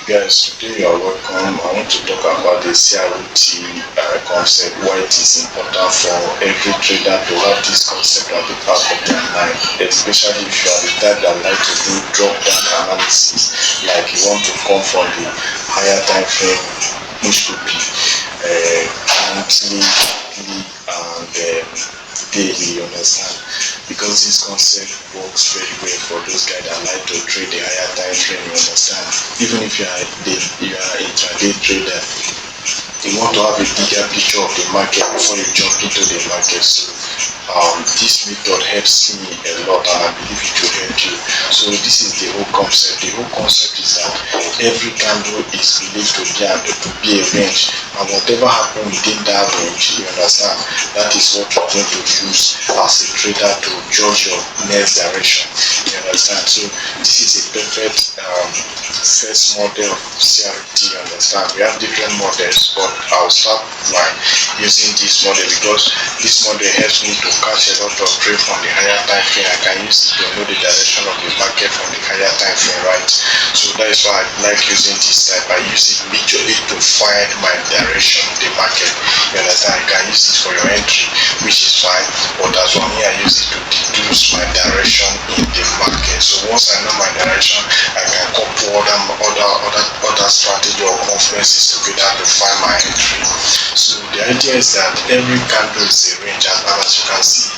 Guys, today you are welcome. I want to talk about the CRT concept, why it is important for every trader to have this concept at the back of their mind, especially if you are the type that like to do drop-down analysis, like you want to come from the higher time frame, which could be monthly, weekly, and daily, you understand? Because this concept works very well for those guys that like to trade the higher time frame, you understand? Even if you are a intraday trader, you want to have a bigger picture of the market before you jump into the market. So this method helps me a lot, and I believe it will help you. So this is the whole concept. The whole concept is that every candle is believed to be a range, and whatever happens within that range, you understand, that is what you're going to use as a trader to judge your next direction. You understand? So this is a perfect first model of CRT. You understand? We have different models, but I'll start by using this model because this model helps me to catch a lot of trade from the higher time frame. I can use it to know the direction of the market from the higher time frame, right? So that is why I like using this type. I use it majorly to find my direction of the market. You understand? I can use it for your entry, which is fine, but as for me, I use it to deduce my direction in the market. So once I know my direction, I can couple other strategy or conferences together to find my entry. So the idea is that every candle is a range, and as you can see,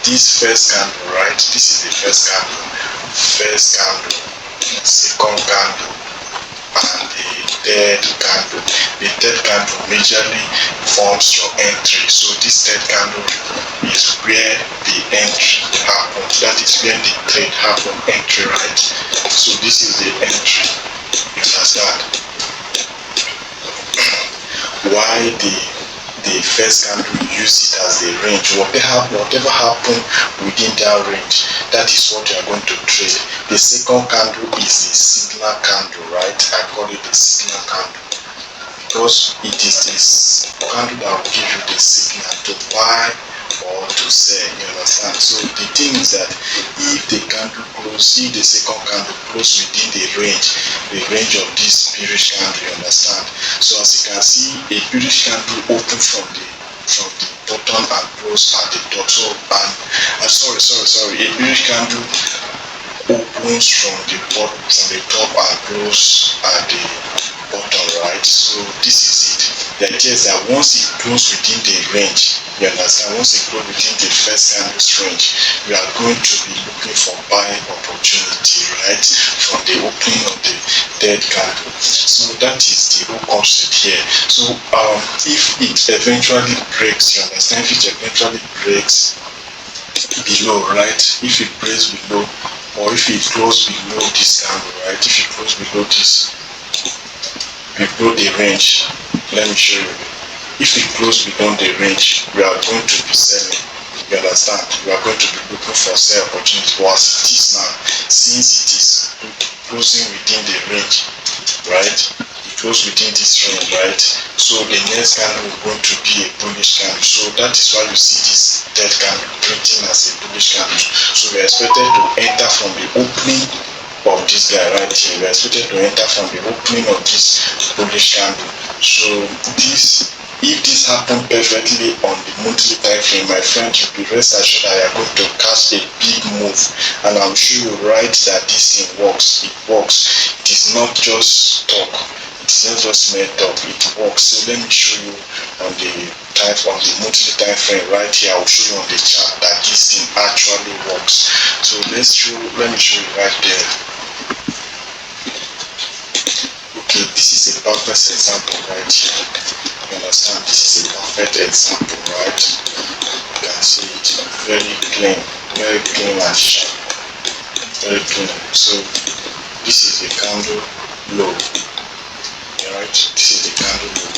this first candle, right? This is the first candle, second candle, and the third candle. The third candle majorly forms your entry. So this third candle is where the entry happens. That is where the trade happens, entry, right? So this is the entry. You understand? Why the first candle use it as a range? Whatever happen within that range, that is what you are going to trade. The second candle is the signal candle, right? I call it the signal candle because it is this candle that will give you the signal to buy or to sell. You understand? So the thing is that if the second candle close within the range of this bearish candle, you understand? So as you can see, a bearish candle open from the bottom and close at the top. So sorry, a bearish candle opens from the top and close at the bottom, right? So this is it. The idea is that once it closes within the range, you understand, once it closes within the first candle's range, you are going to be looking for buying opportunity, right, from the opening of the third candle. So that is the whole concept here. So if it eventually breaks, you understand, if it eventually breaks below, right, if it breaks below, or if it closes below this candle, right, if it closes below this, below the range, let me show you. If it closes below the range, we are going to be selling. You understand? We are going to be looking for sell opportunity. But as it is now, since it is closing within the range, right? It goes within this range, right? So the next candle is going to be a bullish candle. So that is why you see this third candle printing as a bullish candle. So we are expected to enter from the opening of this guy right here. We are expected to enter from the opening of this bullish candle. So if this happens perfectly on the monthly time frame, my friend, you be rest assured that you are going to catch a big move, and I'm sure you right that this thing works. It works. It is not just talk. It is not just made up. It works. So let me show you on the monthly time frame right here. I will show you on the chart that this thing actually works. So let me show you right there. Okay, this is a perfect example right here. You understand? This is a perfect example, right? You can see it very clean and sharp. Very clean. So this is the candle low. Right? This is the candle low.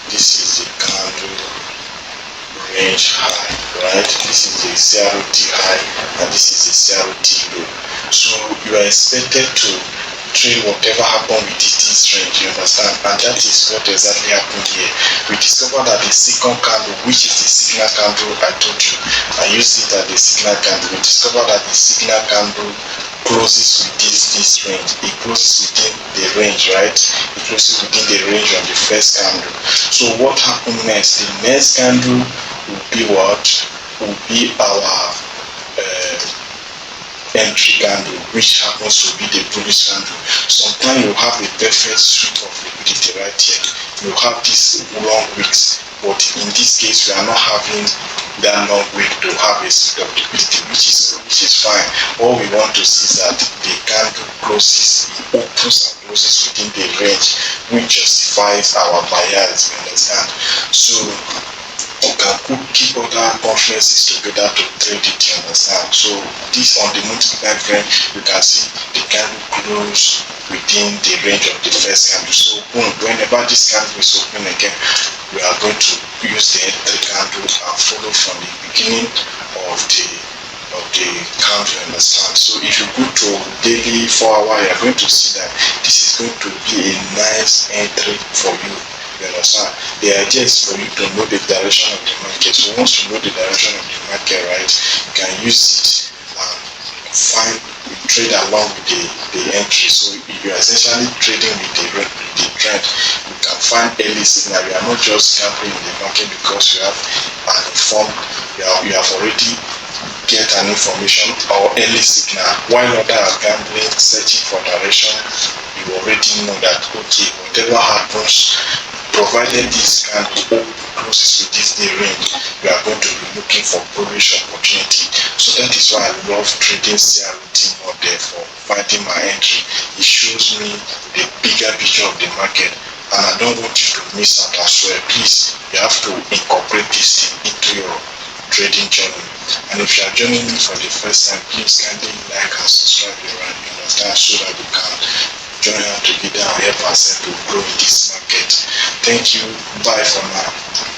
This is the candle range high, right? This is the CRT high, and this is the CRT low. So you are expected to trade whatever happened with this range, you understand? And that is what exactly happened here. We discovered that the second candle, which is the signal candle I told you, I used it as the signal candle. We discovered that the signal candle closes with this range. It closes within the range, right? It closes within the range of the first candle. So what happened next? The next candle will be what? Will be our entry candle, which happens to be the bullish candle. Sometimes you have a perfect sweep of liquidity right here. You have these long wicks, but in this case we are not having that long wick to have a sweep of liquidity, which is fine. All we want to see is that the candle closes, it opens and closes within the range, which justifies our bias. You understand? So you can keep other conferences together to trade it, you understand? So this on the multiplied frame, you can see the candle close within the range of the first candle. So boom, whenever this candle is open again, we are going to use the entry candle and follow from the beginning of the candle, you understand? So if you go to daily 4-hour, you are going to see that this is going to be a nice entry for you. You understand? The idea is for you to know the direction of the market. So once you know the direction of the market, right, you can use it and trade along with the entry. So you are essentially trading with the trend. You can find early signal. You are not just gambling in the market because you have an informed, you have already get an information or early signal, while others are gambling, searching for direction. You already know that, okay, whatever happens, provided this candle closes within the range, you are going to be looking for bullish opportunity. So that is why I love trading CRT more there for finding my entry. It shows me the bigger picture of the market, and I don't want you to miss out as well. Please, you have to incorporate this thing into your trading journey. And if you are joining me for the first time, please kindly like and subscribe around, you understand, so that we can join hand together and help ourselves to grow in this market. Thank you. Bye for now.